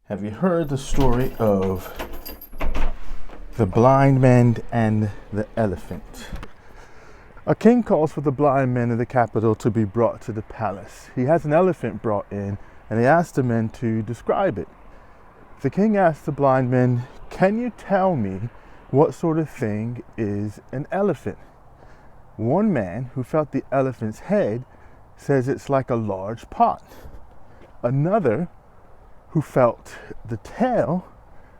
Have you heard the story of the blind man and the elephant? A king calls for the blind men of the capital to be brought to the palace. He has an elephant brought in and he asks the men to describe it. The king asks the blind men, "Can you tell me what sort of thing is an elephant?" One man who felt the elephant's head says it's like a large pot. Another who felt the tail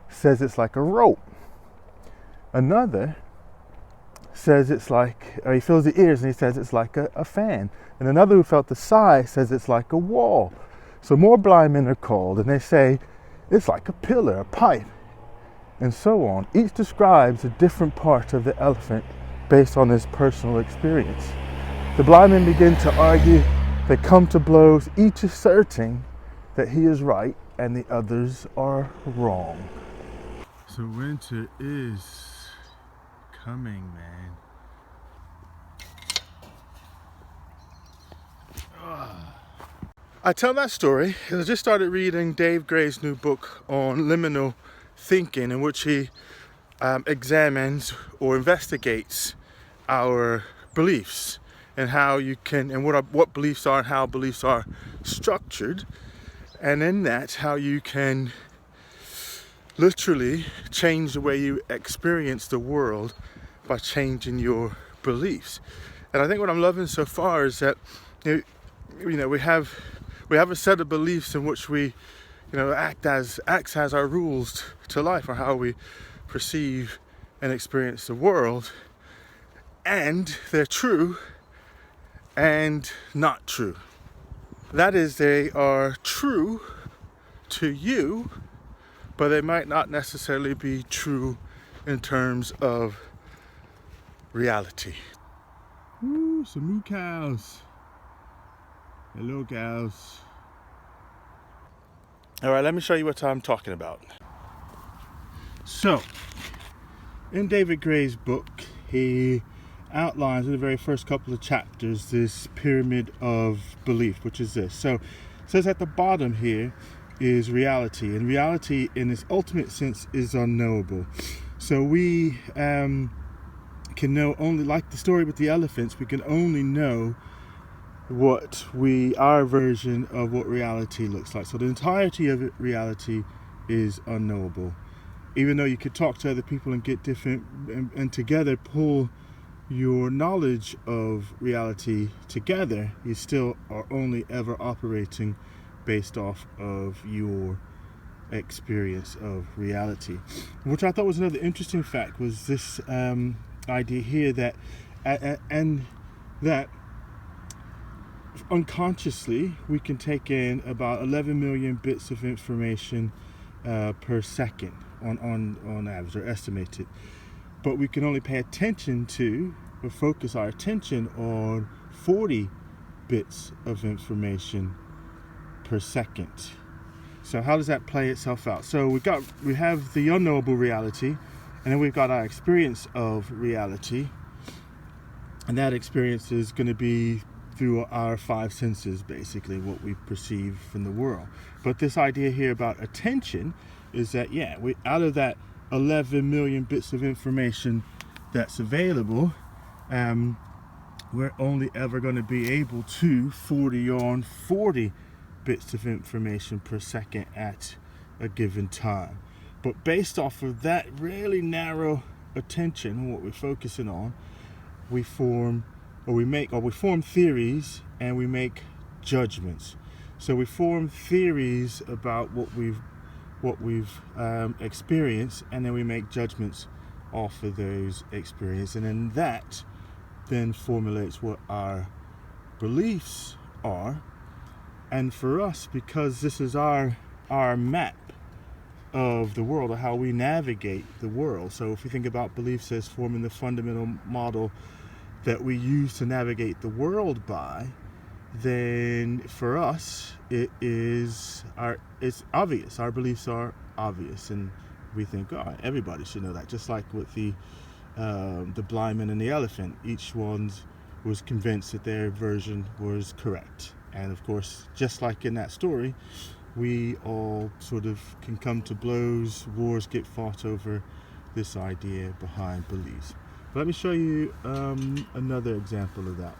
says it's like a rope. Another says it's like, or he feels the ears and he says it's like a fan. And another who felt the side says it's like a wall. So more blind men are called and they say it's like a pillar, a pipe, and so on. Each describes a different part of the elephant based on his personal experience. The blind men begin to argue, they come to blows, each asserting that he is right and the others are wrong. So winter is coming, man. I tell that story because I just started reading Dave Gray's new book on liminal thinking, in which he examines or investigates our beliefs and how you can, and what beliefs are and how beliefs are structured. And in that, how you can literally change the way you experience the world by changing your beliefs. And I think what I'm loving so far is that we have a set of beliefs in which we acts as our rules to life, or how we perceive and experience the world, and they're true and not true. That is, they are true to you, but they might not necessarily be true in terms of reality. Ooh, some moo cows. Hello, cows. All right, let me show you what I'm talking about. So, in David Gray's book, he outlines in the very first couple of chapters this pyramid of belief, which is this. So it says at the bottom here is reality, and reality in its ultimate sense is unknowable. So we can know only, like the story with the elephants, we can only know our version of what reality looks like. So the entirety of it, reality, is unknowable. Even though you could talk to other people and get different and together pull your knowledge of reality together, you still are only ever operating based off of your experience of reality. Which I thought was another interesting fact was this idea here that that unconsciously we can take in about 11 million bits of information per second on average, or estimated. But we can only pay attention to, or focus our attention on 40 bits of information per second. So how does that play itself out? So we have the unknowable reality, and then we've got our experience of reality, and that experience is going to be through our five senses, basically what we perceive from the world. But this idea here about attention is that we out of that 11 million bits of information that's available, we're only ever going to be able to 40 bits of information per second at a given time. But based off of that really narrow attention, what we're focusing on, we form theories and we make judgments. So we form theories about what we've experienced, and then we make judgments off of those experiences, and then that then formulates what our beliefs are. And for us, because this is our map of the world, or how we navigate the world. So if we think about beliefs as forming the fundamental model that we use to navigate the world by, then for us it's obvious. Our beliefs are obvious, and we think, everybody should know that. Just like with the blind man and the elephant, each one was convinced that their version was correct. And of course, just like in that story, we all sort of can come to blows, wars get fought over this idea behind beliefs. But let me show you another example of that.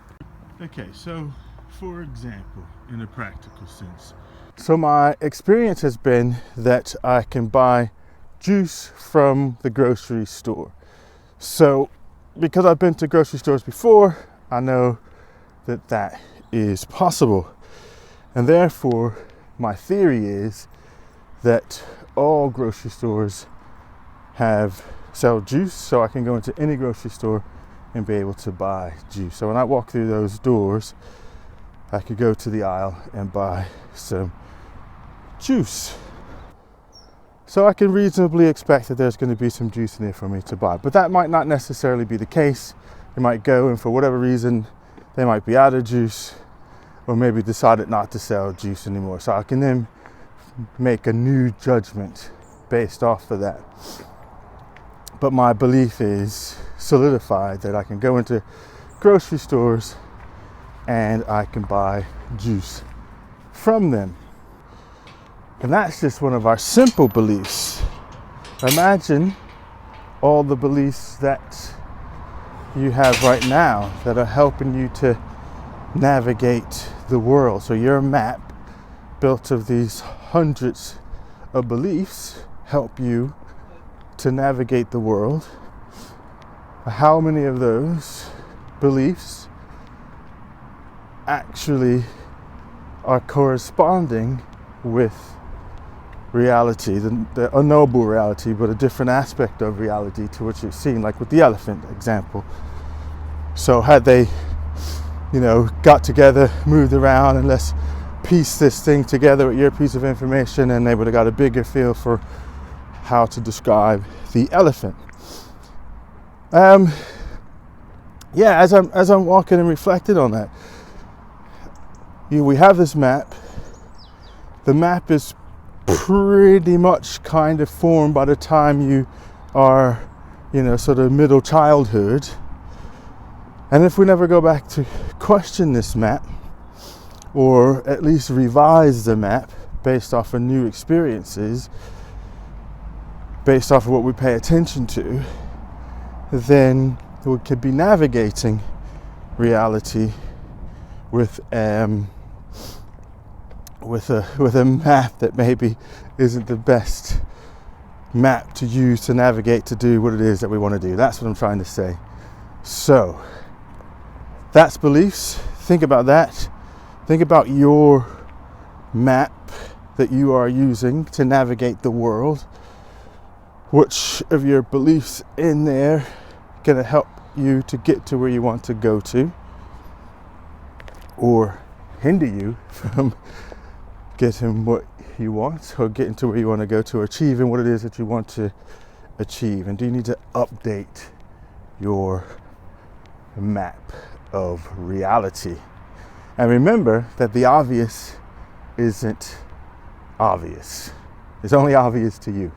Okay, so for example, in a practical sense. So my experience has been that I can buy juice from the grocery store. So because I've been to grocery stores before, I know that that is possible. And therefore, my theory is that all grocery stores sell juice, so I can go into any grocery store and be able to buy juice. So when I walk through those doors, I could go to the aisle and buy some juice. So I can reasonably expect that there's going to be some juice in there for me to buy. But that might not necessarily be the case. They might go and for whatever reason, they might be out of juice, or maybe decided not to sell juice anymore. So I can then make a new judgment based off of that. But my belief is solidified that I can go into grocery stores and I can buy juice from them. And that's just one of our simple beliefs. Imagine all the beliefs that you have right now that are helping you to navigate the world. So your map, built of these hundreds of beliefs, help you to navigate the world. How many of those beliefs actually are corresponding with reality, the unknowable reality, but a different aspect of reality to what you've seen, like with the elephant example. So had they, got together, moved around, and let's piece this thing together with your piece of information, and they would have got a bigger feel for how to describe the elephant. As I'm walking and reflecting on that, we have this map. The map is pretty much kind of formed by the time you are, sort of middle childhood. And if we never go back to question this map, or at least revise the map based off of new experiences, based off of what we pay attention to, then we could be navigating reality with a map that maybe isn't the best map to use to navigate to do what it is that we want to do. That's what I'm trying to say. So that's beliefs. Think about that. Think about your map that you are using to navigate the world. Which of your beliefs in there going to help you to get to where you want to go to, or hinder you from getting what you want, or getting to where you want to go to, achieving what it is that you want to achieve? And do you need to update your map of reality? And remember that the obvious isn't obvious. It's only obvious to you.